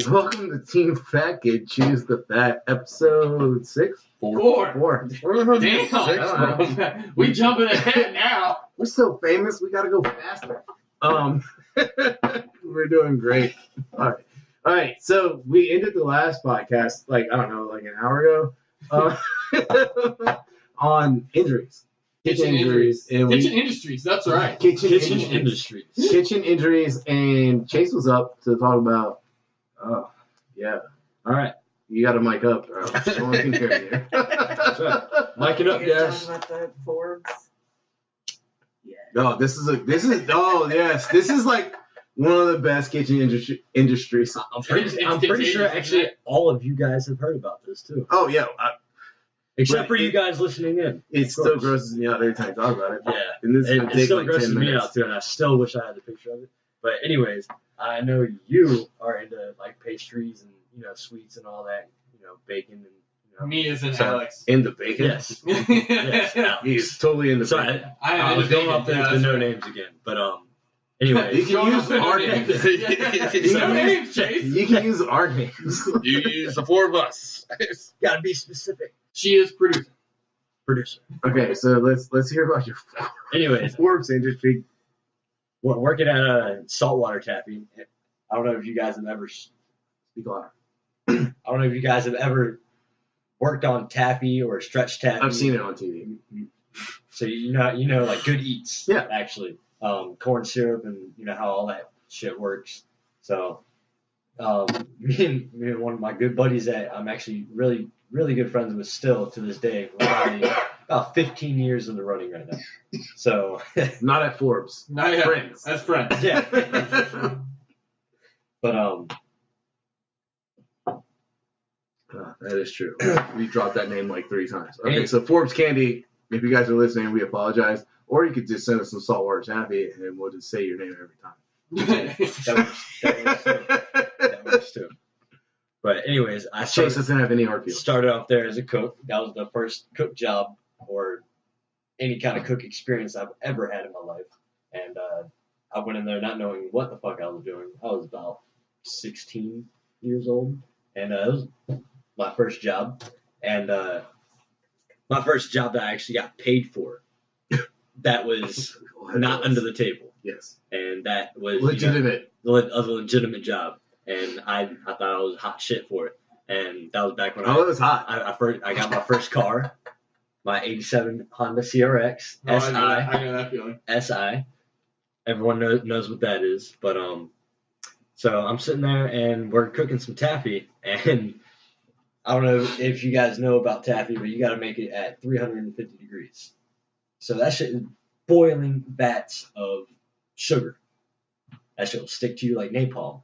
Welcome to Team Fat Kid Choose the Fat, episode 6? 4. Damn. 6. We jumping ahead now. We're so famous, we gotta go faster. We're doing great. All right. So we ended the last podcast, an hour ago, on injuries. Kitchen injuries. And Kitchen industries, that's right. Kitchen industries. Kitchen injuries, and Chase was up to talk about, yeah. All right. You got to mic up, bro. No one can hear you. Mic it up, yes. About the Forbes. Yeah. Oh, this is like one of the best kitchen industries. I'm pretty sure actually all of you guys have heard about this too. Oh yeah. Except for you guys listening in. It still grosses me out every time I talk about it. Yeah. And this It still grosses me out too, and I still wish I had the picture of it. But anyways, I know you are into like pastries and sweets and all that, bacon and Me as in Alex. Into bacon? Yes. Yes. He's totally into bacon. I was going off the no names again, but anyway. You can use our names. No names, Chase. You can use our names. You use the four of us. Gotta be specific. She is producer. Okay, so let's hear about your Anyways, Forbes industry. Working at a saltwater tapping. I don't know if you guys have ever Speak louder. I don't know if you guys have ever worked on taffy or stretch taffy. I've seen it on TV. So you know like good eats. Yeah. Actually, corn syrup and how all that shit works. So, me and one of my good buddies that I'm actually really really good friends with still to this day. We're probably about 15 years in the running right now. So. Not at Forbes. Not yet. Friends. As friends. Yeah. But that is true. We dropped that name like 3 times. Okay, so Forbes Candy, if you guys are listening, we apologize. Or you could just send us some saltwater taffy and we'll just say your name every time. that works too. But anyways, Chase doesn't have any hard feelings. Started off there as a cook. That was the first cook job or any kind of cook experience I've ever had in my life. And I went in there not knowing what the fuck I was doing. I was about 16 years old. And it was my first job. And my first job that I actually got paid for. That was not under the table. Yes. And that was legitimate. A legitimate job. And I thought I was hot shit for it. And that was back when it was hot. I got my first car, my 87 Honda CRX SI. I know that feeling. SI. Everyone knows what that is. But so I'm sitting there and we're cooking some taffy. And I don't know if you guys know about taffy, but you got to make it at 350 degrees. So that shit is boiling vats of sugar. That shit will stick to you like napalm.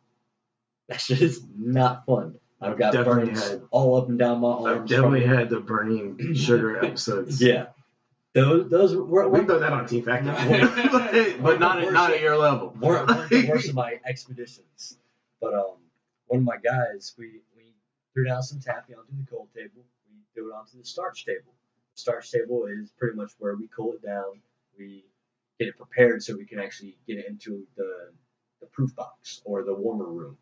That shit is not fun. I've got burns all up and down my arms. I've definitely had the burning sugar episodes. Yeah. Those we've done that on Team Factor. but not at your level. Weren't the worst of my expeditions. But one of my guys, we threw down some taffy onto the cold table. We threw it onto the starch table. The starch table is pretty much where we cool it down. We get it prepared so we can actually get it into the proof box or the warmer room.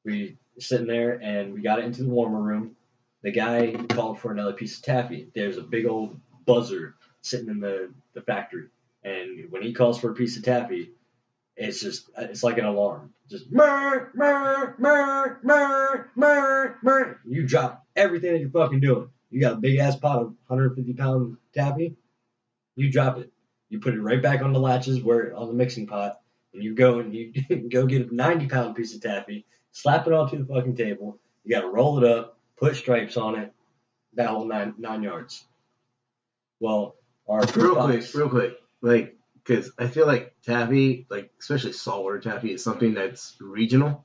We sitting there and we got it into the warmer room. The guy called for another piece of taffy. There's a big old buzzer sitting in the factory. And when he calls for a piece of taffy, it's like an alarm. Just mer, mer, mer, mer, mer, mer. You drop everything that you're fucking doing. You got a big ass pot of 150 pound taffy. You drop it. You put it right back on the latches on the mixing pot. And you go and you go get a 90 pound piece of taffy, slap it onto the fucking table. You got to roll it up, put stripes on it, that whole nine yards. Well, our real quick, like, because I feel like taffy, like especially saltwater taffy, is something that's regional.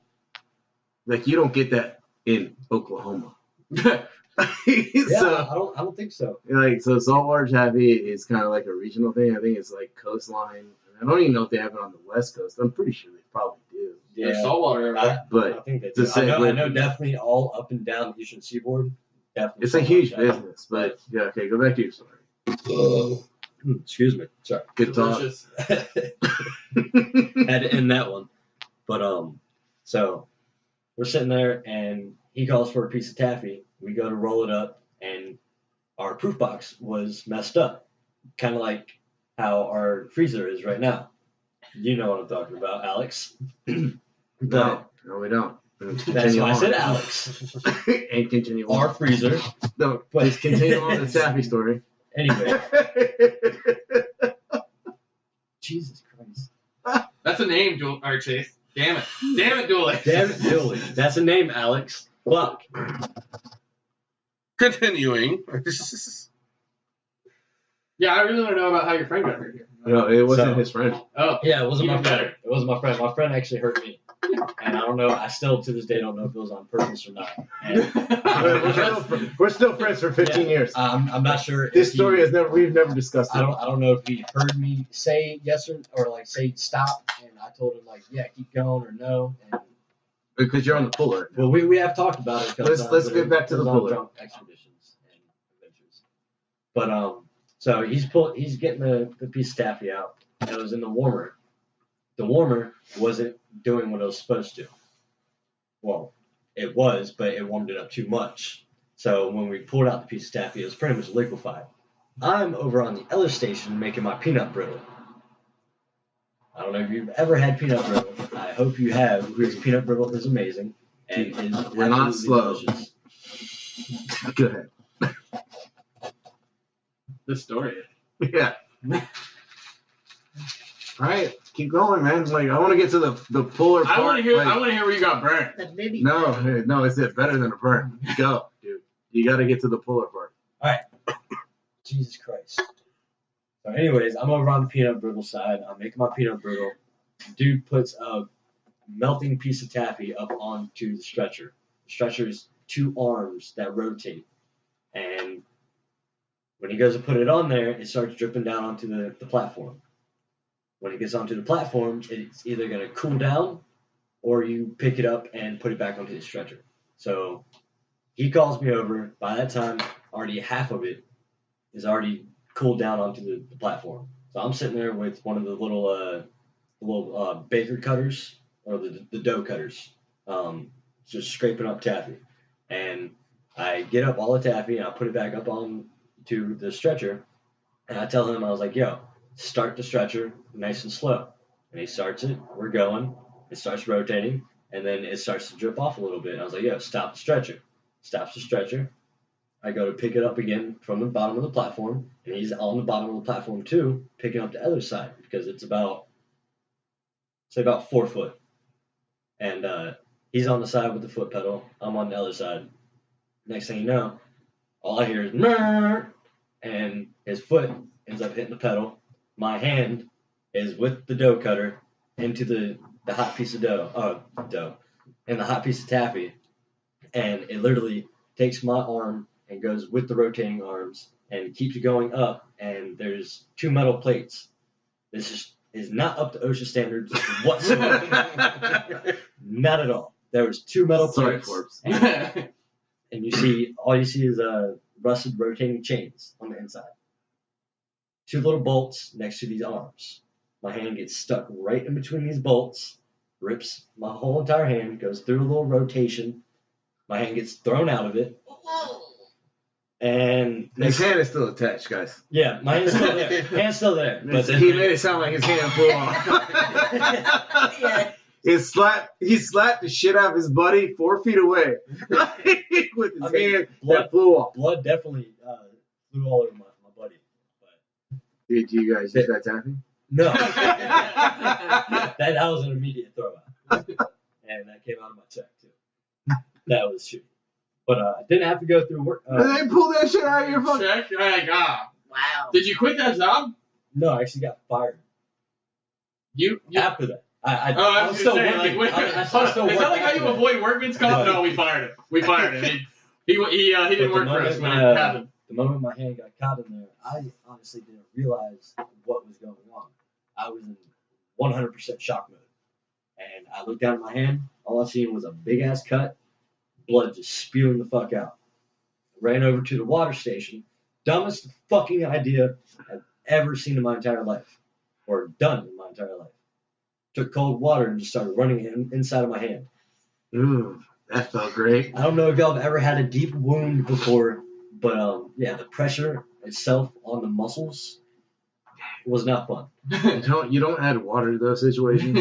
Like you don't get that in Oklahoma. Yeah, I don't think so. Like so, saltwater taffy is kind of like a regional thing. I think it's like coastline. I don't even know if they have it on the West Coast. I'm pretty sure they probably do. Yeah, there's saltwater everywhere. But I think they do. I know definitely all up and down the Eastern Seaboard. Definitely it's a huge business. But yeah, okay, go back to your story. Excuse me. Sorry. Good talk. Had to end that one. But So we're sitting there, and he calls for a piece of taffy. We go to roll it up, and our proof box was messed up, kind of like how our freezer is right now. You know what I'm talking about, Alex. No, we don't. That's why I said Alex. And continue on. Our freezer. No, please continue on the taffy story. Anyway. Jesus Christ. That's a name, Chase. Damn it, Dooley. Damn it, Dooley. That's a name, Alex. Fuck. Continuing. Yeah, I really want to know about how your friend got hurt here. No, it wasn't his friend. Oh. Yeah, it wasn't my Even friend. better. It wasn't my friend. My friend actually hurt me. And I don't know, I still to this day don't know if it was on purpose or not. And We're still friends for 15 years. I'm not sure. This story we've never discussed it. I don't know if he heard me say yes or like say stop, and I told him like yeah keep going or no. And Because you're on the puller. well, we have talked about it. Let's get back to the puller. Drunk expeditions and adventures. But so he's getting the piece of taffy out, and it was in the warmer. The warmer wasn't doing what it was supposed to. Well, it was, but it warmed it up too much. So when we pulled out the piece of taffy, it was pretty much liquefied. I'm over on the other station making my peanut brittle. I don't know if you've ever had peanut brittle. I hope you have, because peanut brittle is amazing and is We're not slow. delicious. Go ahead. The story. Yeah. All right, keep going, man. Like I want to get to the puller part. I want to hear. Like, I want to hear where you got burnt. The baby. no, it's better than a burn. Go, dude. You got to get to the puller part. All right. Jesus Christ. So anyways, I'm over on the peanut brittle side. I'm making my peanut brittle. Dude puts a melting piece of taffy up onto the stretcher. The stretcher is 2 arms that rotate. And when he goes to put it on there, it starts dripping down onto the platform. When it gets onto the platform, it's either going to cool down or you pick it up and put it back onto the stretcher. So he calls me over. By that time, already half of it is already cooled down onto the platform. So I'm sitting there with one of the little baker cutters or the dough cutters, just scraping up taffy. And I get up all the taffy and I put it back up onto the stretcher. And I tell him, I was like, yo, start the stretcher nice and slow. And he starts it. We're going. It starts rotating. And then it starts to drip off a little bit. And I was like, yo, stop the stretcher. Stops the stretcher. I go to pick it up again from the bottom of the platform. And he's on the bottom of the platform too, picking up the other side. Because it's about 4 foot. And he's on the side with the foot pedal. I'm on the other side. Next thing you know, all I hear is "Mrrr," and his foot ends up hitting the pedal. My hand is with the dough cutter into the hot piece of and the hot piece of taffy, and it literally takes my arm and goes with the rotating arms and keeps going up. And there's 2 metal plates. This is not up to OSHA standards whatsoever. Not at all. There was 2 metal Sorry, plates, Forbes. and all you see is rusted rotating chains on the inside. 2 little bolts next to these arms. My hand gets stuck right in between these bolts, rips my whole entire hand, goes through a little rotation. My hand gets thrown out of it. And His hand is still attached, guys. yeah, my hand's still there. Hand's still there. But then He made it sound like his hand flew off. Yeah. He slapped the shit out of his buddy 4 feet away with his hand that flew off. blood definitely flew all over my buddy. But Did you guys use that taffy? no, that was an immediate throw out, and that came out of my check too. That was shitty. But I didn't have to go through work. They pulled that shit out of your fucking. Check. Like, Wow. Did you quit that job? No, I actually got fired You after that. I I was was still saying, working. like, I was still is working. that like how you avoid workman's comp? No, we fired him. We fired him. He didn't work for us when it happened. The moment my hand got caught in there, I honestly didn't realize what was going on. I was in 100% shock mode. And I looked down at my hand. All I seen was a big-ass cut, blood just spewing the fuck out. Ran over to the water station. Dumbest fucking idea I've ever seen in my entire life. Or done in my entire life. Took cold water and just started running it inside of my hand. Ooh, that felt great. I don't know if y'all have ever had a deep wound before, but yeah, the pressure itself on the muscles was not fun. You don't add water to those situations.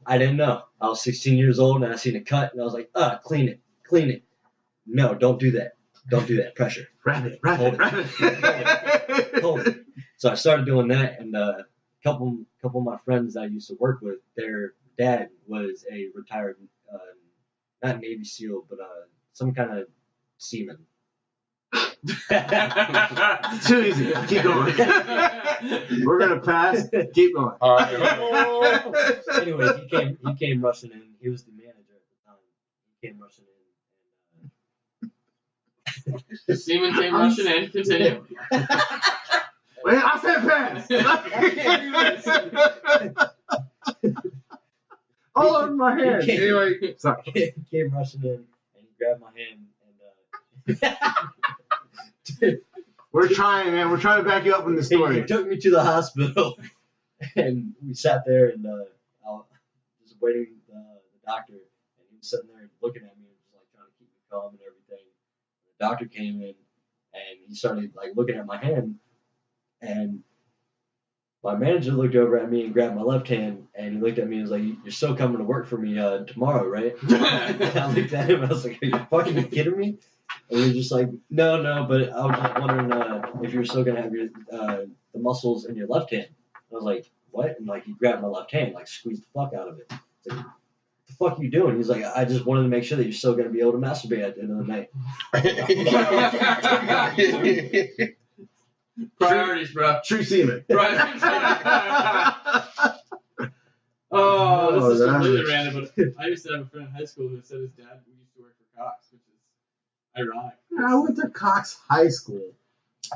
I didn't know. I was 16 years old and I seen a cut and I was like, clean it. No, don't do that. Don't do that. Pressure. Hold it. Hold it. So I started doing that, and a couple of my friends that I used to work with, their dad was a retired, not Navy SEAL, but some kind of seaman. Too easy. Keep going. We're gonna pass. Keep going. All right. Anyway, he came rushing in. He was the manager at the time. He came rushing in. The seaman came rushing in. Continue. Wait, I said pass. All over my hand. Anyway, sorry. He came rushing in and he grabbed my hand and We're trying, man. We're trying to back you up in the story. he took me to the hospital and we sat there and I was just waiting the doctor, and he was sitting there looking at me and just like trying to keep me calm and everything. The doctor came in and he started like looking at my hand, and my manager looked over at me and grabbed my left hand, and he looked at me and was like, "You're still coming to work for me tomorrow, right?" And I looked at him and I was like, "Are you fucking kidding me?" And he was just like, "No, but I was just wondering if you're still gonna have your the muscles in your left hand." I was like, "What?" And like he grabbed my left hand, like squeezed the fuck out of it. It's like, "What the fuck are you doing?" He's like, "I just wanted to make sure that you're still gonna be able to masturbate at the end of the night." Priorities, bro. True seaman. Priorities. Oh, this is completely random, but I used to have a friend in high school who said his dad used to work for Cox, which is ironic. I went to Cox High School.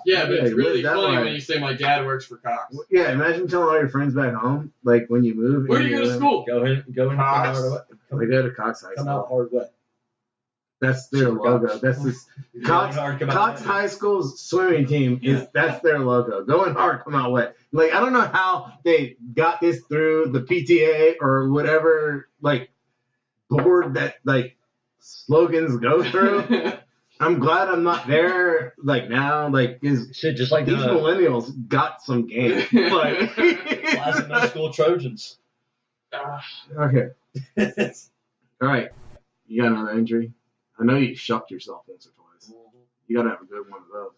Yeah, but it's Yeah, really that funny way. when you say my dad works for Cox. Yeah, imagine telling all your friends back home, like when you move. Where do you go to school? Go in, come Cox. out hard wet. They go to Cox High Come School. out hard wet. That's their logo. That's this Cox, Going hard, come out Cox wet. High School's swimming team is that's their logo. Going hard, come out wet. Like I don't know how they got this through the PTA or whatever like board that like slogans go through. I'm glad I'm not there like now. Like is Shit, just like these the millennials got some game. Like classic middle school Trojans. okay, all right. You got another injury? I know you shucked yourself once or twice. You gotta have a good one of those.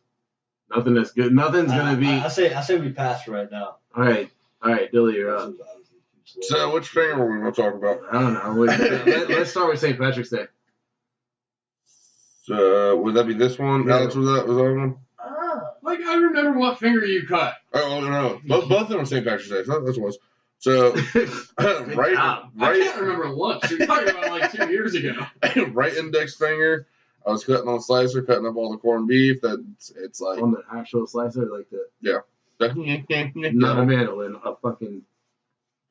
Nothing that's good. Nothing's gonna be. I say we pass right now. All right, Dilly, you're up. So, which finger are we going to talk about? I don't know. Let's start with St. Patrick's Day. So, would that be this one? Yeah. Alex, was that one? Oh. Like, I remember what finger you cut. Oh, no. Both of them are St. Patrick's Day. That's what it was. So, right, job. I can't remember once. You're talking about like 2 years ago. right index finger. I was cutting on a slicer, cutting up all the corned beef. It's like On the actual slicer, like the not a no. mandolin, a fucking.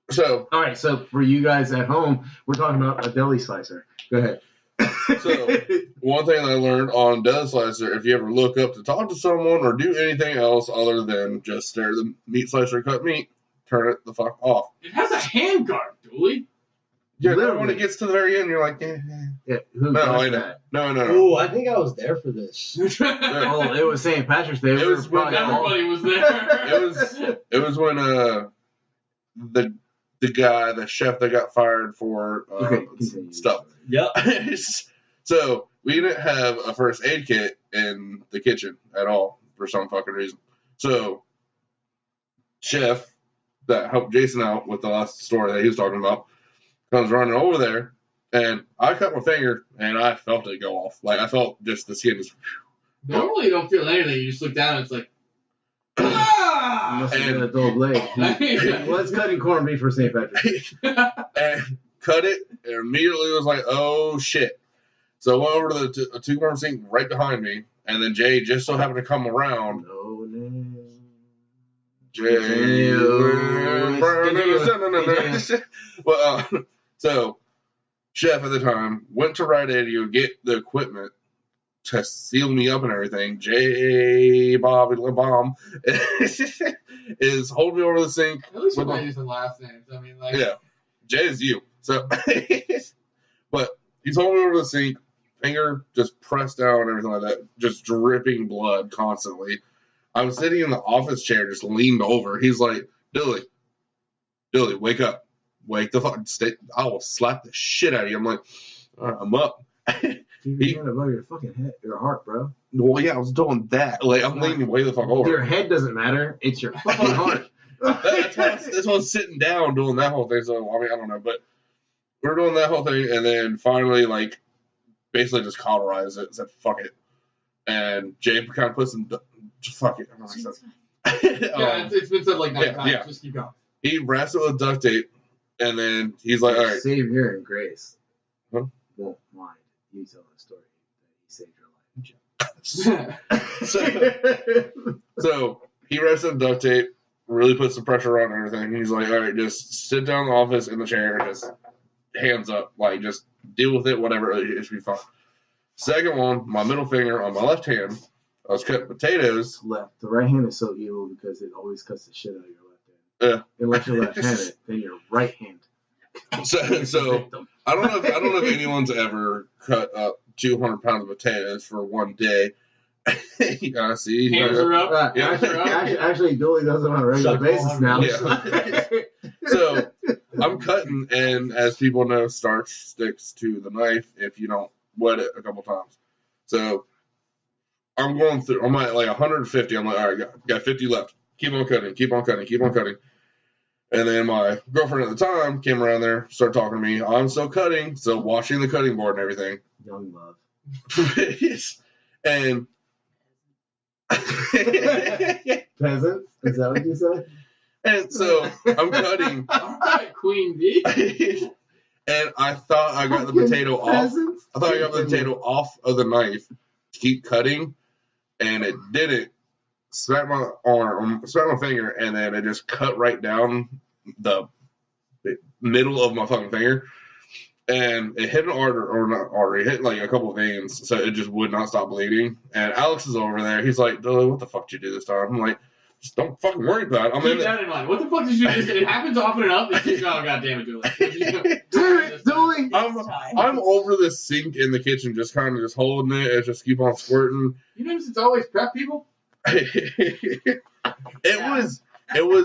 So, All right, so for you guys at home, we're talking about a deli slicer. Go ahead. So, one thing that I learned on Deli Slicer, if you ever look up to talk to someone or do anything else other than just stare at the meat slicer or cut meat, turn it the fuck off. It has a hand guard, Dooley. Yeah, then Literally. when it gets to the very end, you're like, Yeah, who No, does I know. that? No. Ooh, I think I was there for this. Oh, it was St. Patrick's Day. It was when Everybody was there. It was when the guy, the chef that got fired for Okay, continue. stuff. Yep. So we didn't have a first aid kit in the kitchen at all for some fucking reason. So chef that helped Jason out with the last story that he was talking about comes running over there, and I cut my finger and I felt it go off. Like I felt just the skin just. Normally you don't feel anything. You just look down and it's like, You ah! must have been a dull blade. He was cutting corned beef for St. Patrick's. And cut it, and immediately was like, oh shit. So I went over to the two-worm sink right behind me, and then Jay just so happened to come around. No name. Jay. Well, so chef at the time went to Rite Aid to get the equipment to seal me up and everything. J. Bobby LeBomb is holding me over the sink. At least we're with not my- using last names. I mean, like, Yeah, Jay is you. So, but He's holding over the sink, finger just pressed down and everything like that, just dripping blood constantly. I'm sitting in the office chair, just leaned over. He's like, Dilly, wake up. Wake the fuck. Stay. I will slap the shit out of you. I'm like, all right, I'm up. Keep your hand above your fucking head, your heart, bro. Well, yeah, I was doing that. Like, I'm leaning way the fuck over. Your head doesn't matter. It's your fucking heart. that's why I was sitting down doing that whole thing. So, I mean, I don't know. But we're doing that whole thing. And then finally, like, basically just cauterized it. Said, fuck it. And Jay kind of put some, fuck it. It's been said like 9 times. Yeah. Just keep going. He wraps it with duct tape. And then he's like, all right. Savior and grace. Huh? Won't mind you telling the story that he saved your life. So he wraps up duct tape, really puts some pressure on everything. He's like, all right, just sit down in the office in the chair, just hands up, like just deal with it, whatever, it should be fine. Second one, my middle finger on my left hand, I was cutting potatoes. Left. The right hand is so evil because it always cuts the shit out of your left hand. Yeah. Unless you're left-handed, then your right hand. So I don't know if anyone's ever cut up 200 pounds of potatoes for one day. You gotta see. Hands are up. Yeah. Actually, Dooley does it on a regular basis now. Yeah. So I'm cutting, and as people know, starch sticks to the knife if you don't wet it a couple times. So I'm going through. I'm at like 150. I'm like, all right, got 50 left. Keep on cutting. And then my girlfriend at the time came around there, started talking to me. I'm still cutting, still washing the cutting board and everything. Young love. And Peasant? Is that what you said? and so I'm cutting. All right, Queen Bee. And I thought I got the potato off. Peasants? I thought I got the potato off of the knife to keep cutting, and it didn't. Smacked my arm, smacked my finger, and then it just cut right down the middle of my fucking finger. And it hit an artery, or not artery, it hit like a couple of veins, so it just would not stop bleeding. And Alex is over there. He's like, what the fuck did you do this time? I'm like, just don't fucking worry about it. Keep that in mind. What the fuck did you do? It happens often enough. That you, oh, God damn it, Julie. Dooley! I'm over the sink in the kitchen, just kind of just holding it and just keep on squirting. You notice it's always prep people? It was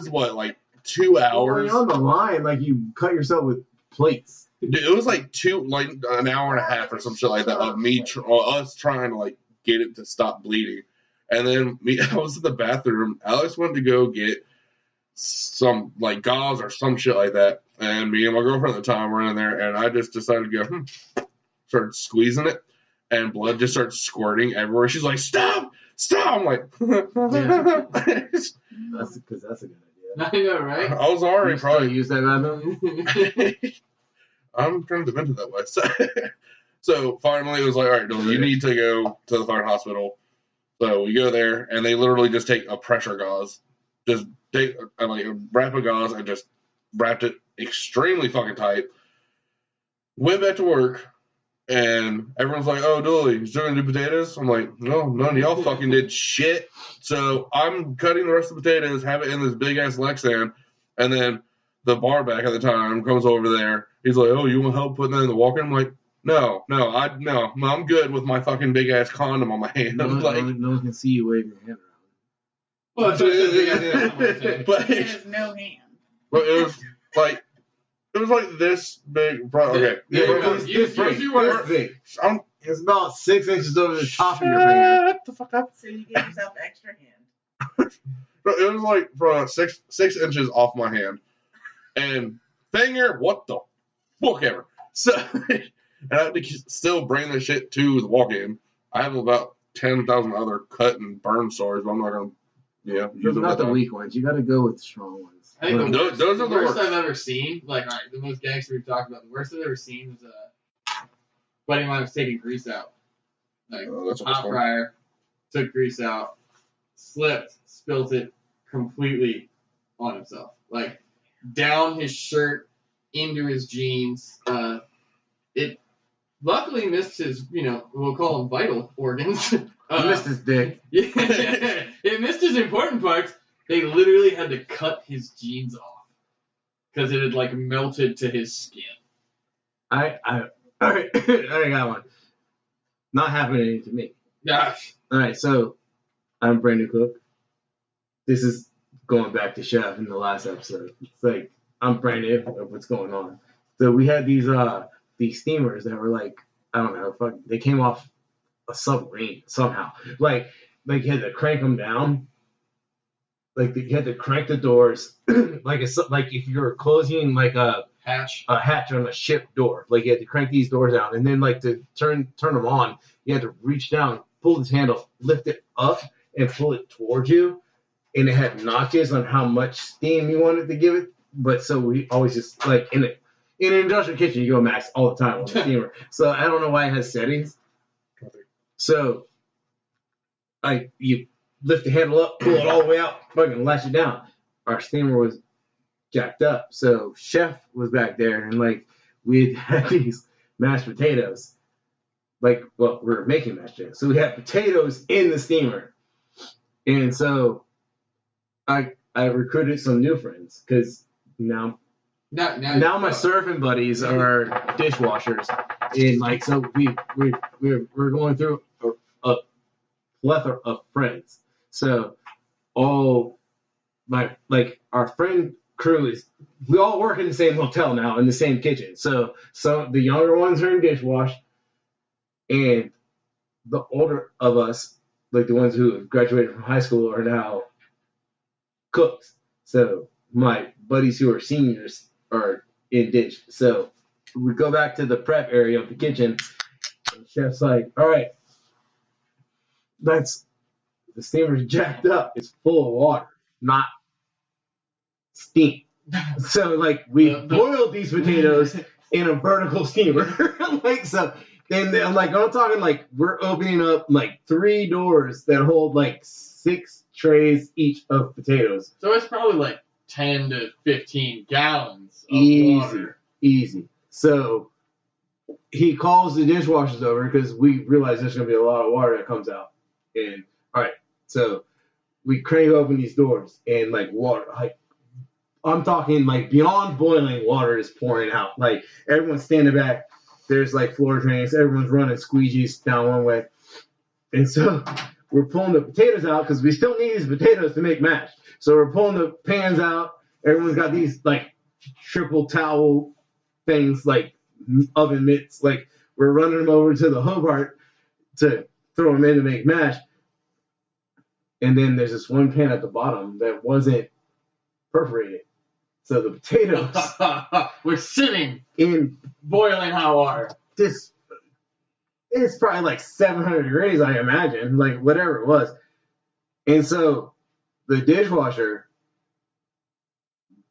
what, like 2 hours? You're on the line, like you cut yourself with plates. Dude, it was like an hour and a half or some shit like that of me, us trying to like get it to stop bleeding. And then I was in the bathroom. Alex went to go get some like gauze or some shit like that. And me and my girlfriend at the time were in there, and I just decided to go, started squeezing it, and blood just started squirting everywhere. She's like, stop! I'm like, That's because that's a good idea. I know, right? I was already probably use that bathroom. I'm trying to vent it that way. So finally, it was like, all right, Dylan, you need to go to the fucking hospital. So we go there, and they literally just take a pressure gauze, just take a wrap of gauze, and just wrapped it extremely fucking tight. Went back to work. And everyone's like, oh, Dooley, you still gonna do potatoes? I'm like, no, none of y'all fucking did shit. So I'm cutting the rest of the potatoes, have it in this big-ass Lexan, and then the bar back at the time comes over there. He's like, oh, you want help putting that in the walk-in? I'm like, no, I'm good with my fucking big-ass condom on my hand. No one can see you wave your hand around. Well, that's what I said. But There's no hand. But it was like this big. Okay. It's about 6 inches over the top of your finger. Shut the fuck up. So you give yourself extra hand. It was like from 6 inches off my hand. And finger, what the fuck ever. So, and I had to still bring this shit to the walk-in. I have about 10,000 other cut and burn sores, but I'm not going to, Those are not the weak ones. You got to go with the strong ones. I think those are the worst I've ever seen. Like, all right, the most gangster we've talked about. The worst I've ever seen was a buddy of mine was taking grease out. Like, hot fryer, took grease out, slipped, spilt it completely on himself. Like, down his shirt, into his jeans. It luckily missed his, we'll call them vital organs. He missed his dick. Yeah, it missed his important parts. They literally had to cut his jeans off because it had like melted to his skin. I All right, I got one. Not happening to me. Gosh. All right, so I'm Brandon Cook. This is going back to Chef in the last episode. It's like I'm Brandon of what's going on. So we had these steamers that were like, I don't know, they came off a submarine somehow. Like you had to crank them down. Like you had to crank the doors, like if you were closing like a hatch on a ship door. Like you had to crank these doors out, and then like to turn them on, you had to reach down, pull this handle, lift it up, and pull it towards you. And it had notches on how much steam you wanted to give it. But so we always just like in an industrial kitchen, you go max all the time on the steamer. So I don't know why it has settings. So you lift the handle up, pull it all the way out, fucking lash it down. Our steamer was jacked up, so Chef was back there, and like we had these mashed potatoes. Like, well, we were making mashed potatoes, so we had potatoes in the steamer, and so I recruited some new friends because now my surfing buddies are dishwashers, and like so we're going through a plethora of friends. So all our friend crew we all work in the same hotel now in the same kitchen. So the younger ones are in dishwash, and the older of us, like the ones who have graduated from high school, are now cooks. So my buddies who are seniors are in dish. So we go back to the prep area of the kitchen, and the Chef's like, all right, the steamer's jacked up. It's full of water, not steam. So like we boiled these potatoes in a vertical steamer. Like so, and I'm talking like we're opening up like 3 doors that hold like 6 trays each of potatoes. So it's probably like 10 to 15 gallons of water. Easy. So he calls the dishwashers over because we realize there's going to be a lot of water that comes out. And all right, so we crank open these doors and like water, like I'm talking like beyond boiling water is pouring out. Like everyone's standing back. There's like floor drains. Everyone's running squeegees down one way. And so we're pulling the potatoes out because we still need these potatoes to make mash. So we're pulling the pans out. Everyone's got these like triple towel things, like oven mitts. Like we're running them over to the Hobart to throw them in to make mash. And then there's this one pan at the bottom that wasn't perforated. So the potatoes we're sitting in boiling hot water. It's probably like 700 degrees, I imagine, like whatever it was. And so the dishwasher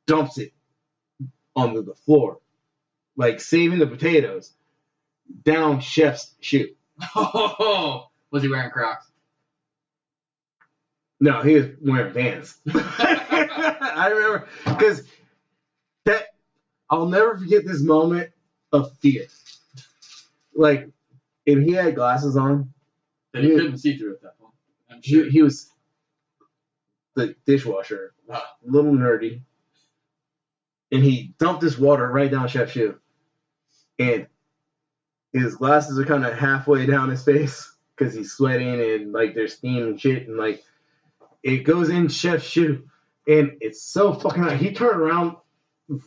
dumps it onto the floor, like saving the potatoes down Chef's shoe. Oh, was he wearing Crocs? No, he was wearing Vans. I remember because I'll never forget this moment of fear. Like, if he had glasses on, that he couldn't see through at that point. I'm sure. He was the dishwasher, a little nerdy, and he dumped this water right down Chef's shoe, and his glasses are kind of halfway down his face because he's sweating and like there's steam and shit, and like it goes in Chef's shoe, and it's so fucking hot. He turned around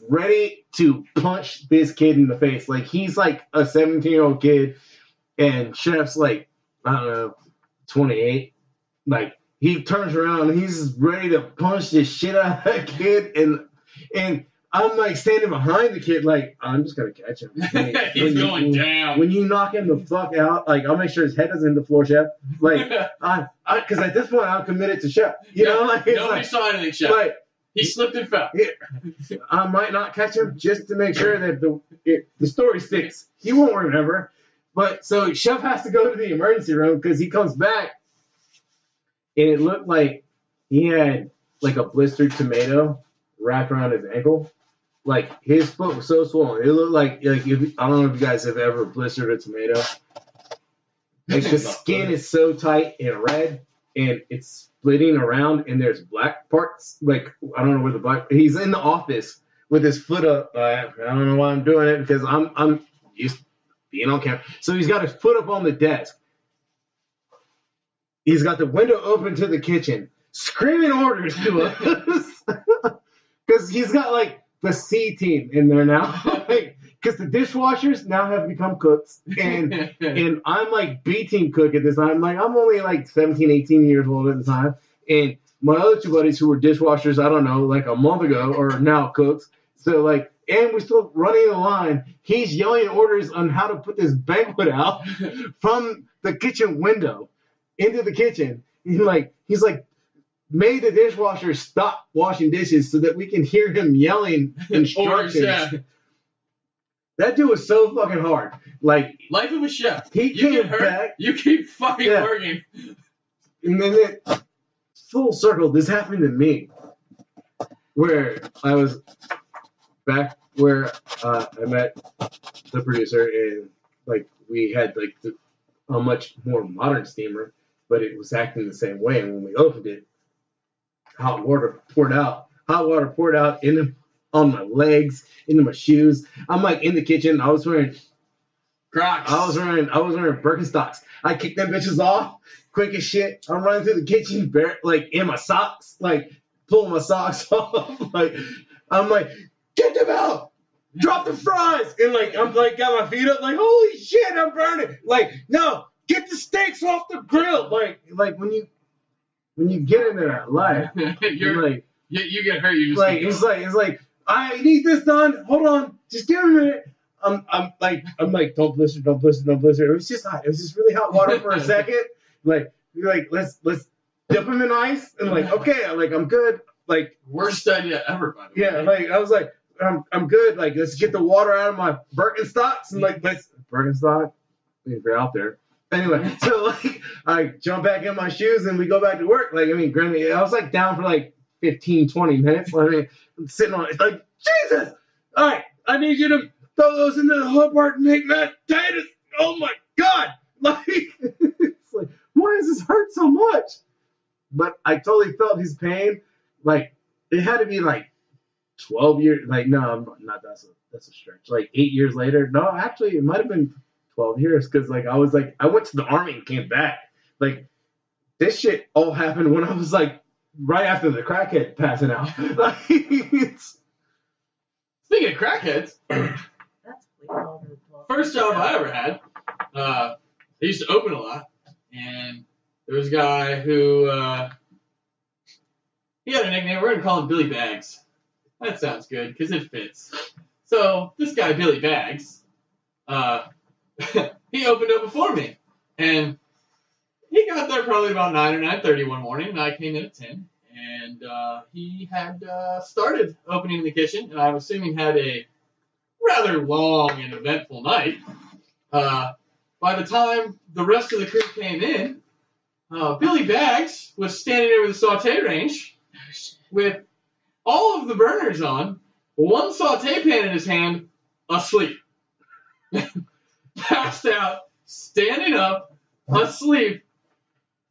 ready to punch this kid in the face. Like he's like a 17-year-old kid, and Chef's like, I don't know, 28. Like he turns around and he's ready to punch the shit out of that kid, and I'm like standing behind the kid, like I'm just gonna catch him. He's going down. When you knock him the fuck out, like I'll make sure his head doesn't hit the floor, Chef. Like, because at this point I'm committed to Chef. You know, like nobody saw anything, Chef. Like, he slipped and fell. I might not catch him just to make sure that the story sticks. He won't remember. But so Chef has to go to the emergency room because he comes back and it looked like he had like a blistered tomato wrapped around his ankle. Like his foot was so swollen. It looked like I don't know if you guys have ever blistered a tomato. Like the skin is so tight and red and it's splitting around and there's black parts. Like I don't know where the black. He's in the office with his foot up. I don't know why I'm doing it because I'm used. being on camera. So he's got his foot up on the desk. He's got the window open to the kitchen, screaming orders to us. Because he's got like the C team in there now. Because the dishwashers now have become cooks. And I'm like B team cook at this time. Like I'm only like 17, 18 years old at the time. And my other two buddies who were dishwashers, I don't know, like a month ago are now cooks. So like, and we're still running the line. He's yelling orders on how to put this banquet out from the kitchen window into the kitchen. He's like, made the dishwasher stop washing dishes so that we can hear him yelling instructions. Yeah. That dude was so fucking hard. Like, life of a chef. He you came get hurt, back. you keep fucking working. And then full circle, this happened to me, where I was back where I met the producer, and like we had like a much more modern steamer, but it was acting the same way. And when we opened it, hot water poured out on my legs, into my shoes. I'm like in the kitchen. I was wearing Crocs. I was wearing Birkenstocks. I kicked them bitches off quick as shit. I'm running through the kitchen, like in my socks, like pulling my socks off. Like I'm like, get them out, drop the fries, and like I'm like got my feet up, like holy shit, I'm burning. Like no, get the steaks off the grill. Like when you get into that life, you're like you get hurt. You just like it's like I need this done. Hold on, just give me a minute. I'm like don't blister. It was just hot. It was just really hot water for a second. Like let's dip them in ice and like okay, like I'm good. Like worst idea ever, by the way. Yeah, like I was like I'm good. Like let's get the water out of my Birkenstocks and like let's Birkenstock. If you're out there. Anyway, so like I jump back in my shoes and we go back to work. Like I mean, granted, I was like down for like 15, 20 minutes. I mean, I'm sitting on it like Jesus. All right, I need you to throw those into the hood part and make that potatoes. Oh my God! Like it's like why does this hurt so much? But I totally felt his pain. Like it had to be like 12 years. Like no, not that's a stretch. Like 8 years later. No, actually, it might have been 12 years because like I went to the army and came back. Like this shit all happened when I was like right after the crackhead passing out. Like, speaking of crackheads, That's legal. first job I ever had, I used to open a lot, and there was a guy who he had a nickname. We're gonna call him Billy Bags. That sounds good because it fits. So this guy Billy Bags, he opened up before me, and he got there probably about 9 or 9:30 one morning, and I came in at 10, and he had started opening in the kitchen, and I'm assuming had a rather long and eventful night. By the time the rest of the crew came in, Billy Bags was standing over the saute range with all of the burners on, one saute pan in his hand, asleep. Passed out, standing up, asleep,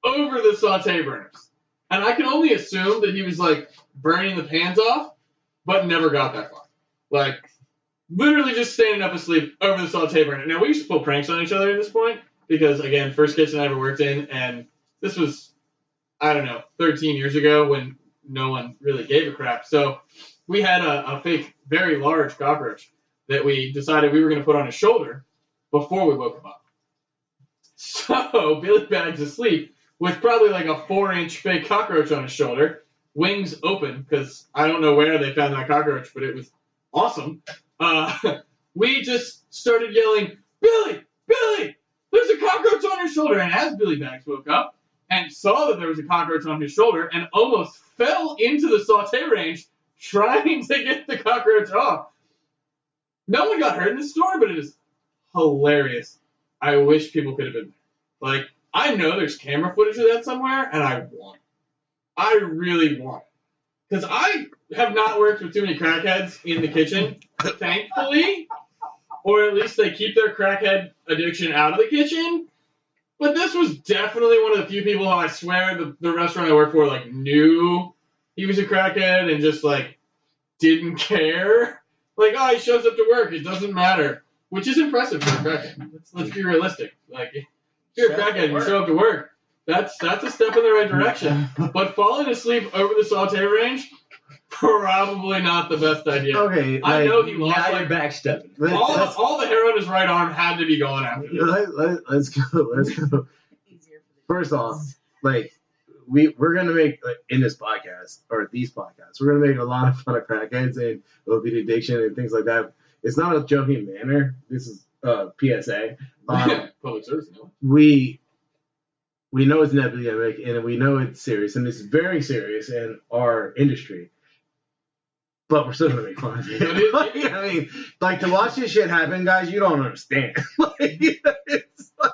over the saute burners. And I can only assume that he was like burning the pans off, but never got that far. Like, literally just standing up asleep over the saute burner. Now, we used to pull pranks on each other at this point, because, again, first kitchen I ever worked in, and this was, I don't know, 13 years ago when no one really gave a crap. So we had a fake, very large cockroach that we decided we were going to put on his shoulder before we woke him up. So Billy Bags asleep with probably like a 4-inch fake cockroach on his shoulder, wings open, because I don't know where they found that cockroach, but it was awesome. We just started yelling, Billy, there's a cockroach on your shoulder. And as Billy Bags woke up and saw that there was a cockroach on his shoulder and almost fell into the saute range trying to get the cockroach off. No one got hurt in this story, but it is hilarious. I wish people could have been there. Like, I know there's camera footage of that somewhere, and I want it. I really want it. Because I have not worked with too many crackheads in the kitchen, thankfully. Or at least they keep their crackhead addiction out of the kitchen. But this was definitely one of the few people who I swear the restaurant I worked for, like, knew he was a crackhead and just, like, didn't care. Like, oh, he shows up to work. It doesn't matter. which is impressive for a crackhead. Let's be realistic. Like, if you're a crackhead and you show up to work, that's a step in the right direction. But falling asleep over the saute range, probably not the best idea. Okay, I know he lost Now you're like backstepping. all the hair on his right arm had to be gone after this. Let's go. Easier for the First off, like we're gonna make in this podcast or these podcasts, we're gonna make a lot of fun of crackheads and opiate addiction and things like that. It's not a joking manner. This is PSA. Public service, no? We know it's an epidemic and we know it's serious and it's very serious in our industry. But we're still gonna make fun of it. Like, I mean, like to watch this shit happen, guys, you don't understand. Like, it's like,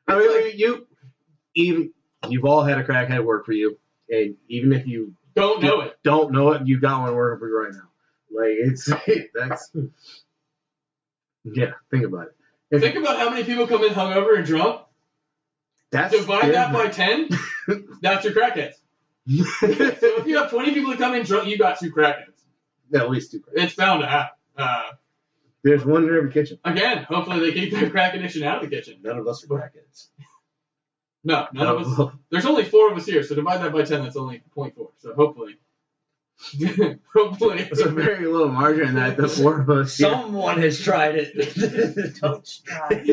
I mean, you've all had a crackhead work for you, and even if you don't know it, you got one working for you right now. Like that's yeah. Think about it. Think about how many people come in hungover and drunk. Divide that by 10. That's your crackheads. So if you have 20 people that come in drunk, you got 2 crackheads. At least 2 crackheads. It's bound to happen. There's one in every kitchen. Again, hopefully they keep their crack addiction out of the kitchen. None of us are crackheads. No, none of us. There's only 4 of us here, so divide that by 10. That's only 0.4. So hopefully. It's a very low margin in that the 4 of us. Someone has tried it. Don't strive.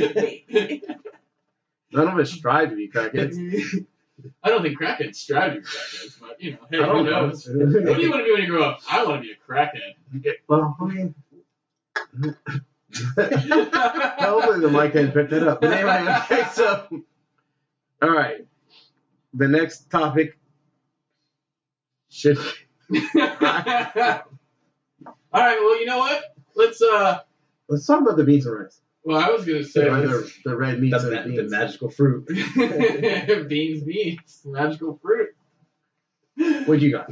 None of us strive to be crackheads. I don't think crackheads strive to be crackheads, but hey, I don't who knows? What do you want to be when you grow up? I want to be a crackhead. Well, I mean, hopefully the mic didn't pick that up. But anyway, okay, so all right, the next topic should. All right, well, you know what? Let's talk about the beans and rice. Well, I was gonna say the red meats and beans. The magical fruit. beans, magical fruit. What you got?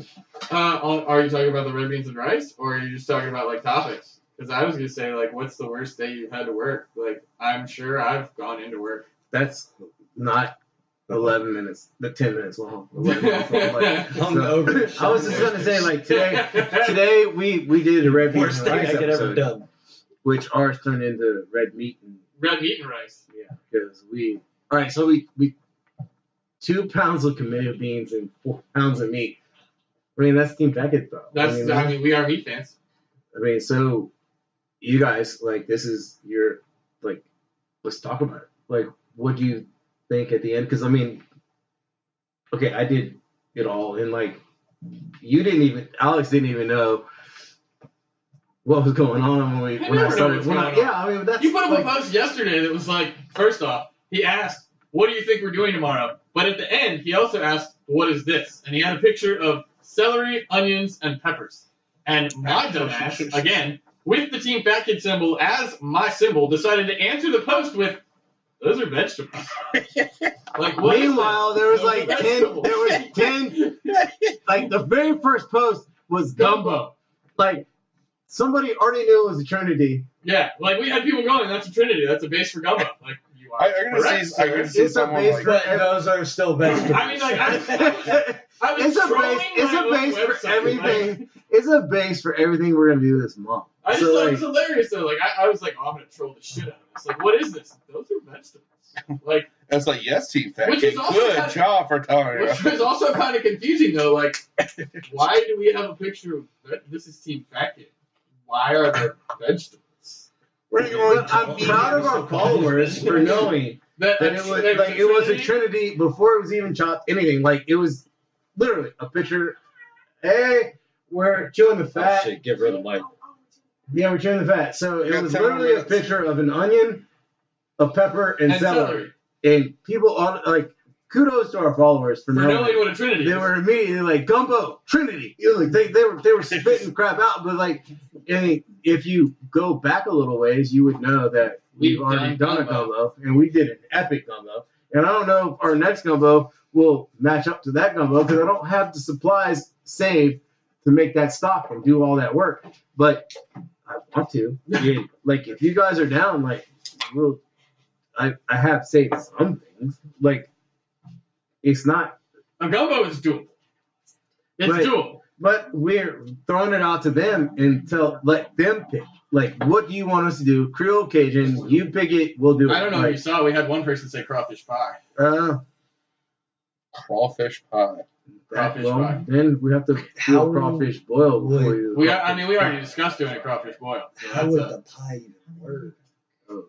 Are you talking about the red beans and rice, or are you just talking about like topics? Because I was gonna say like, what's the worst day you've had to work? Like, I'm sure I've gone into work. That's not 11 minutes, but 10 minutes long. 11 minutes long. Like, Hungover. I was just gonna say like today we did a red beans Worst and thing rice I could ever episode, done. which ours turned into red meat and rice. Yeah, because so we 2 pounds of tomato beans and 4 pounds of meat. I mean, that's Team Package, bro. I mean, we are meat fans. I mean, so you guys, like, this is your, like, let's talk about it. Like, what do you think at the end? Because, I mean, okay, I did it all, and, like, Alex didn't even know what was going on when I started. That's you put up like, a post yesterday that was like, first off, he asked, "What do you think we're doing tomorrow?" But at the end, he also asked, "What is this?" And he had a picture of celery, onions, and peppers. And my dumbass, again, with the Team Fat Kid symbol as my symbol, decided to answer the post with, "Those are vegetables." Like, what? Meanwhile, there was like 10. Like, the very first post was gumbo. Like, somebody already knew it was a Trinity. Yeah, like we had people going, "That's a Trinity. That's a base for gumbo." Like, you are. I'm gonna see someone like. But those are still vegetables. I mean, like, I was it's a base for everything. It's a base for everything we're gonna do this month. I just thought it was hilarious though. Like, I was like, "Oh, I'm gonna troll the shit out of this." Like, what is this? Those are vegetables. Like, that's like, yes, Team Fat Which Kid. is also Good kind of- job for telling which you. is also kind of confusing though. Like, why do we have a picture of this is Team Fat Kid? Why are there vegetables? We're going I'm proud of our followers for knowing that it was a Trinity before it was even chopped anything. Like, it was literally a picture. Hey, we're chewing the fat. Oh, shit, get rid of the mic. Yeah, we're chewing the fat. So We it got was 10 more literally a minutes. picture of an onion, a pepper, and celery. And people on like, kudos to our followers for knowing what a Trinity is. They were immediately like, gumbo, Trinity. You know, like, they were spitting crap out, but like, if you go back a little ways, you would know that we've already done a gumbo, and we did an epic gumbo. And I don't know if our next gumbo will match up to that gumbo because I don't have the supplies saved to make that stock and do all that work. But I want to. Yeah, like, if you guys are down, like, I have saved some things. Like, it's not. A gumbo is doable. It's doable. But we're throwing it out to them and let them pick. like, what do you want us to do? Creole, Cajun, you pick it, we'll do it. I don't know what you saw. We had one person say crawfish pie. Crawfish pie. Crawfish well, pie. then we have to do a crawfish boil before you. We already discussed doing a crawfish boil. So How would the pie even work? Oh,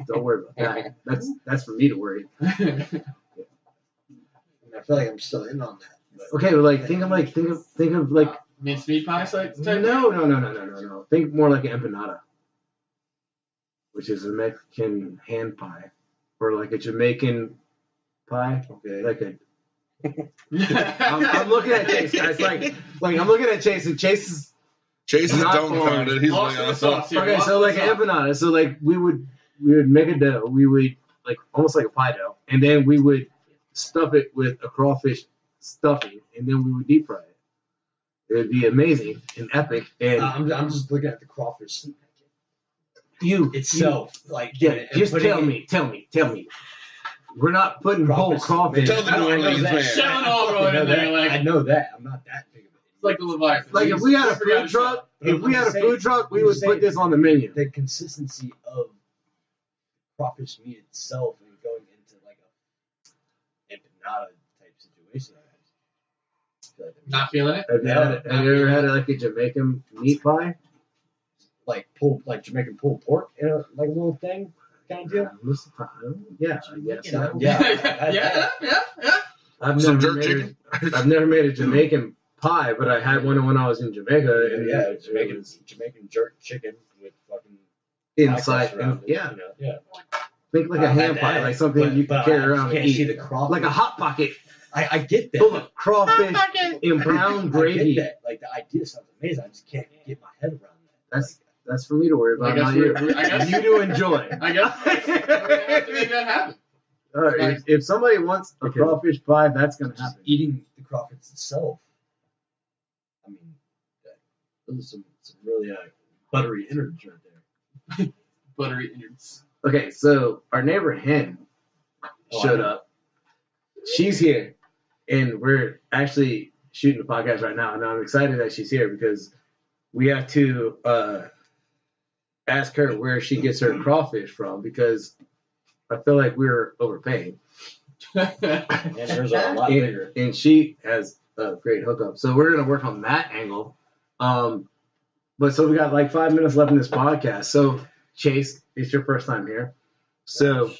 don't worry about that. That's for me to worry. I feel like I'm still in on that. But Okay, but like think of like mincemeat pie type. no. Think more like an empanada, which is a Mexican hand pie, or like a Jamaican pie, okay. like a. I'm looking at Chase, guys. Like I'm looking at Chase, and Chase Chase is Not dumbfounded. He's Lost like, in the oh, sauce here. Okay, Lost so in the like an sauce. empanada. So like we would make a dough. We would like almost like a pie dough, and then we would stuff it with a crawfish stuffing, and then we would deep fry it. It would be amazing and epic. And I'm just looking at the crawfish you itself. Like, yeah, and just putting tell it- me. We're not putting whole crawfish. Tell the I New know Orleans that. man. Shelling all I going know in there that. like I know that. I'm not that big of a it's like the Leviathan. Like if we had a forgot food to truck, shell. if we had a I'm food truck, we I'm would saying- put this on the menu. the consistency of crawfish meat itself and going into like a empanada type situation. I feel like Not feeling it. Have you ever had like a Jamaican meat pie? like Jamaican pulled pork in a like a little thing kind of deal. Yeah, I guess. Yeah. yeah. I've Some never jerk made chicken? I've never made a Jamaican pie, but I had one when I was in Jamaica. And Yeah, it Jamaican was jerk chicken with fucking inside. pie crust around it, Yeah, you know, yeah. think like a ham pie, like something you can carry around and can't see eat. the crawfish. Like a hot pocket I get that. full of crawfish in brown I gravy. get that. Like the idea sounds amazing. I just can't get my head around that. That's for me to worry I about, guess not you. I guess- You to enjoy. I guess we're gonna have to make that happen. All right, if somebody wants a crawfish pie, that's gonna Just happen. eating the crawfish itself. I mean, those are some really buttery innards right there. Buttery innards. Okay, so our neighbor Hen showed up. She's here, and we're actually shooting the podcast right now, and I'm excited that she's here because we have to ask her where she gets her crawfish from because I feel like we're overpaying. And hers are a lot bigger. And she has a great hookup. So we're going to work on that angle. But so we got like 5 minutes left in this podcast. So Chase, it's your first time here. So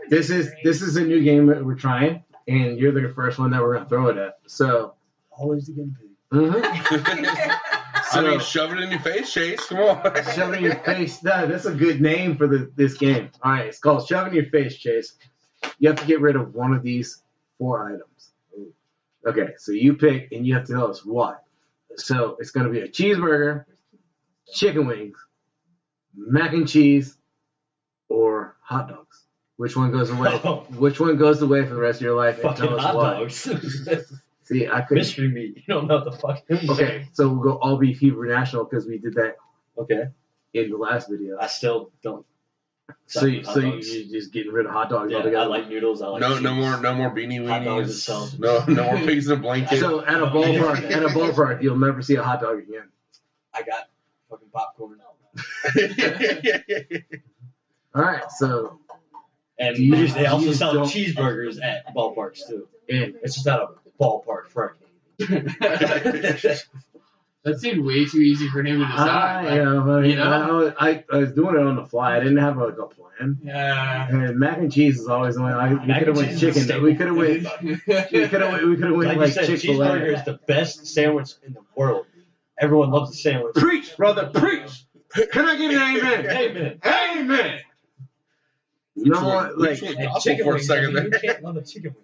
this is a new game that we're trying, and you're the first one that we're going to throw it at. So Always the guinea pig. I mean, shove it in your face, Chase. Come on. Shove it in your face. That's a good name for this game. All right, it's called Shove it in Your Face, Chase. You have to get rid of one of these 4 items. Okay, so you pick, and you have to tell us what. So it's going to be a cheeseburger, chicken wings, mac and cheese, or hot dogs. Which one goes away? Which one goes away for the rest of your life? And Fucking tell us hot why. dogs. See, I could. Mystery meat. You don't know what the fuck. Okay, so we'll go all beef Hebrew National because we did that Okay. in the last video. I still don't. So hot dogs. you're just getting rid of hot dogs Yeah, altogether. I like noodles. I like No cheese. more beanie Hot dogs weenies. itself. No more pigs in a blanket. So at a ballpark, you'll never see a hot dog again. I got fucking popcorn. All right, so And You they just- also you just sell don't- cheeseburgers at ballparks too. and It's just not a ballpark friend. That seemed way too easy for him to decide. I was doing it on the fly. I didn't have like a plan. Yeah. And mac and cheese is always the one. We Mac could have and went cheese is a chicken. staple. We could have went. We could have went Like like you said, Chick-fil-A. cheeseburger is the best sandwich in the world. Everyone loves a sandwich. Preach, brother, preach. Can I get an amen? Amen. Amen. We No, went- like we went And gospel chicken for a wings. second I mean, there. you can't love a chicken wing.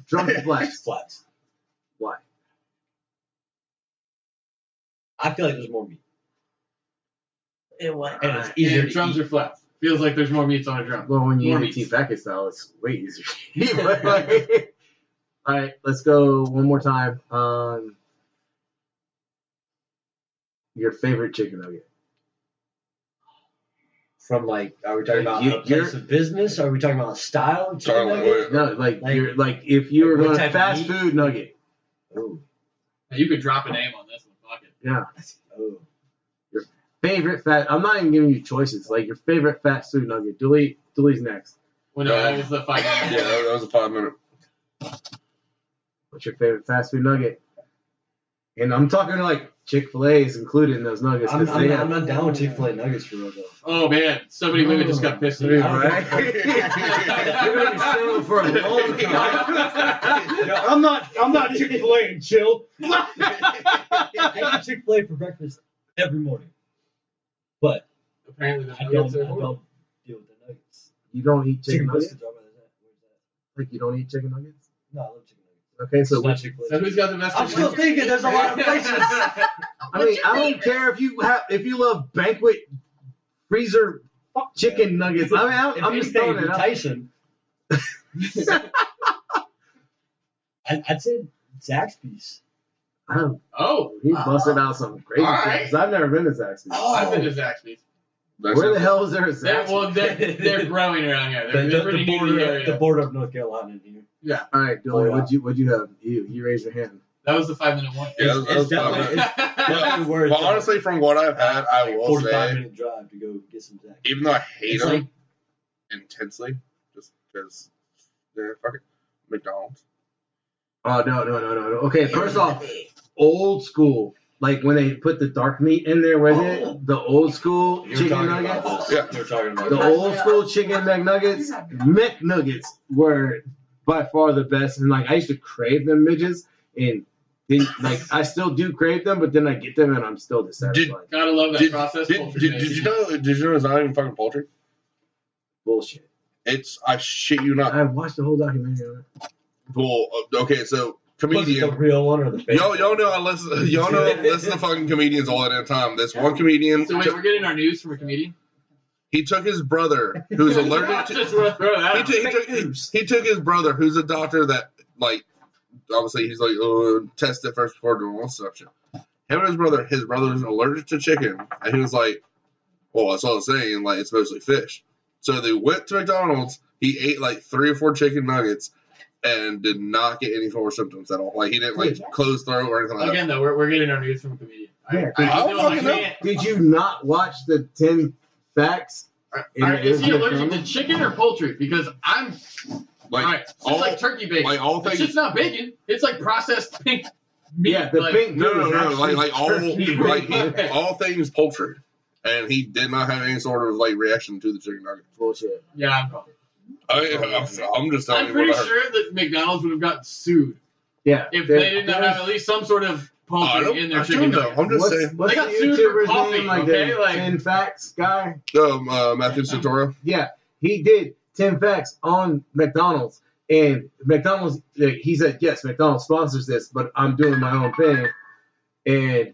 Drums and flats. Flats. Why? I feel like there's more meat. It what? And it's easier And to drums eat. are flat. Feels like there's more meats on a drum. Well, when you More eat it meats. T-Packet style, it's way easier. But, like, all right, let's go one more time. Your favorite chicken nugget. From like, are we talking about You- a place of business? Are we talking about a style of chicken Sorry, nugget? No, Like- you're if you were like what going type of fast meat? food nugget. Ooh. You could drop a name on this one. Fuck it. Yeah. Oh. Favorite fast. I'm not even giving you choices. Like your favorite fast food nugget. Dooley's next. Well, no, that was the 5 minute. Yeah, that was a 5 minute. What's your favorite fast food nugget? And I'm talking like Chick-fil-A is included in those nuggets. I'm 'cause they have- not down with Chick-fil-A nuggets for real though. Oh man, so many women just got pissed at me. Right? You're gonna be stealing for a long time. I'm not Chick-fil-A and chill. I eat Chick-fil-A for breakfast every morning, but Apparently, the I nuggets don't are horrible. deal with the nuggets. You don't eat chicken nuggets? biscuits, where's that? Like you don't eat chicken nuggets? No, I love chicken nuggets. Okay, so It's not which, Chick-fil-A. So who's got the best? I'm still thinking there's a lot of places. I mean, I don't care if you love banquet freezer chicken nuggets. I mean, I'm just throwing it out. Tyson. I'd say Zaxby's. Oh, He busted out some crazy All shit. right. 'Cause I've never been to Zaxby's. I've been to Zaxby's. Where the hell is there a They're, Zaxby's? well, they're growing around here. They're pretty new to the area. The border of North Carolina in here. All right, Dooley, Oh, yeah. what'd you have? You raise your hand. That was the 5 minute one. Yeah, that was definitely, fun. definitely worth But honestly, from what I've had, I will 45-minute drive to go get some Zaxby's. even though I hate It's them like- intensely, just because they're fucking McDonald's. Oh no. Okay, first off, old school. Like when they put the dark meat in there with it, the old school You're chicken talking nuggets. about this. Yeah. You're talking about The this. old school chicken McNuggets, McNuggets were by far the best. And like I used to crave them midgets, and then like I still do crave them, but then I get them and I'm still dissatisfied. Gotta love that Did, process. did you know? Did you know it's not even fucking poultry? Bullshit. It's I shit you not. I watched the whole documentary on it. Well, okay, so Was it the comedian. real one or the fake? Y'all know I listen. Y'all know I listen to fucking comedians all the damn time. This one comedian. So wait, we're getting our news from a comedian? He took his brother, who's allergic to. Just wanna throw that out. He took his brother, who's a doctor that, like, obviously he's like, test it first before doing all this stuff. Shit. Him and his brother's allergic to chicken, and he was like, well, that's all I was saying, like, it's mostly fish. So they went to McDonald's, he ate like 3 or 4 chicken nuggets, and did not get any sort of symptoms at all. Like, he didn't, like, close throat or anything like Again, though, we're getting our news from a comedian. Yeah, I I feel don't like know. can't. Did you not watch the 10 facts? Is he allergic to chicken or poultry? Because I'm. that. Like, Alright, it's all, like turkey bacon. like, all It's things. just not bacon. It's like processed pink meat. Yeah, the like, pink. No, is actually like all, turkey like bacon. all things poultry, and he did not have any sort of like reaction to the chicken nugget. Bullshit. Yeah, I'm calling. I'm just telling I'm you pretty what I heard. sure that McDonald's would have gotten sued Yeah. if they did not have at least some sort of poultry in their chicken nugget. I'm just saying. What's They got the sued for YouTuber's coughing, name? Like okay? the Like- 10 facts guy? Matthew Santoro. Yeah, he did 10 facts on McDonald's, and McDonald's. He said, "Yes, McDonald's sponsors this, but I'm doing my own thing," and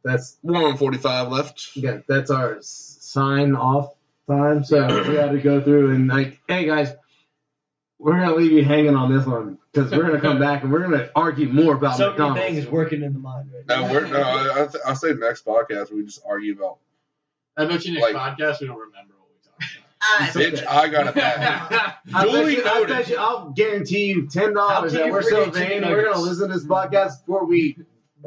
that's 1:45 left. that's our sign off time. So we got to go through and like, hey guys, we're gonna leave you hanging on this one because we're gonna come back and we're gonna argue more about So many McDonald's. things working in the mind right now. I say next podcast we just argue about. I bet you next Like- podcast we don't remember what we talked It's Bitch, I got it bad. about. I Duly bet noted. you, I'll guarantee you $10 How can that you we're so forget chicken vain. We're gonna nuggets? listen to this podcast before we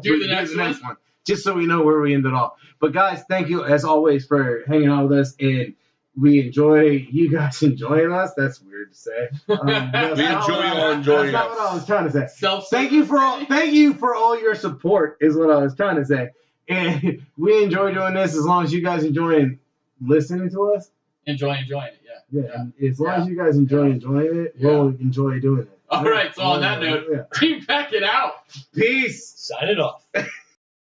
Do the next one? just so we know where we ended off. But guys, thank you as always for hanging out with us, and we enjoy you guys enjoying us. That's weird to say. That's We not enjoy what y'all enjoying That's not us. what I was trying to say. Self. Thank you for all your support is what I was trying to say. And we enjoy doing this as long as you guys enjoying listening to us. enjoying it. Yeah. Yeah, and as long as you guys enjoying it, we'll enjoy doing it. All right. So on that note, Yeah. team pack it out. Peace. Sign it off.